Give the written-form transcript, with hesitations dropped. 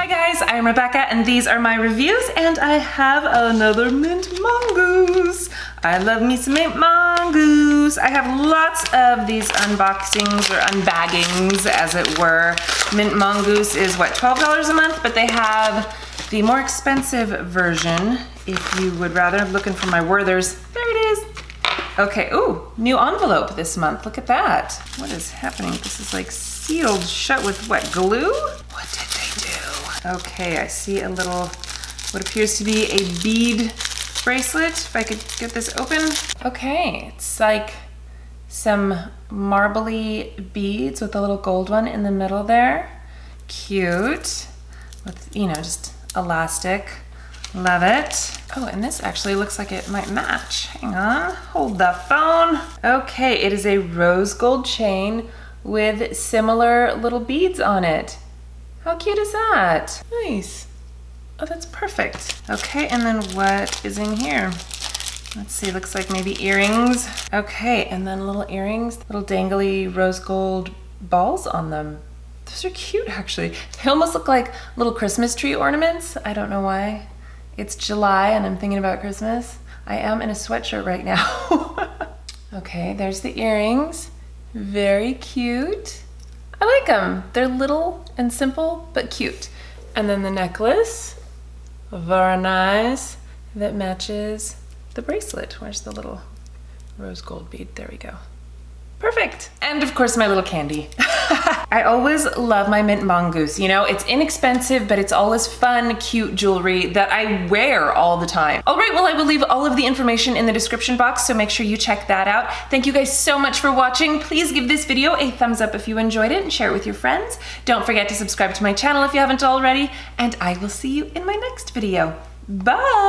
guys, I'm Rebecca and these are my reviews and I have another MintMONGOOSE. I love me some MintMONGOOSE. I have lots of these unboxings or unbaggings as it were. MintMONGOOSE is what, $12 a month, but they have the more expensive version if you would rather. Looking for my Werthers. There it is. Okay, ooh, new envelope this month. Look at that. What is happening? This is like sealed shut with what, glue? What did they do? Okay, I see a little, what appears to be a bead bracelet. If I could get this open. Okay, it's like some marbly beads with a little gold one in the middle there. Cute. With, you know, just elastic. Love it. Oh, and this actually looks like it might match. Hang on, hold the phone. Okay, it is a rose gold chain with similar little beads on it. How cute is that? Nice. Oh, that's perfect. Okay, and then what is in here? Let's see, looks like maybe earrings. Okay, and then little earrings, little dangly rose gold balls on them. Those are cute, actually. They almost look like little Christmas tree ornaments. I don't know why. It's July and I'm thinking about Christmas. I am in a sweatshirt right now. Okay, there's the earrings. Very cute. I like them. They're little and simple, but cute. And then the necklace, very nice, that matches the bracelet. Where's the little rose gold bead? There we go. Perfect. And of course, my little candy. I always love my MintMONGOOSE. You know, it's inexpensive, but it's always fun, cute jewelry that I wear all the time. All right, well, I will leave all of the information in the description box, so make sure you check that out. Thank you guys so much for watching. Please give this video a thumbs up if you enjoyed it and share it with your friends. Don't forget to subscribe to my channel if you haven't already, and I will see you in my next video. Bye.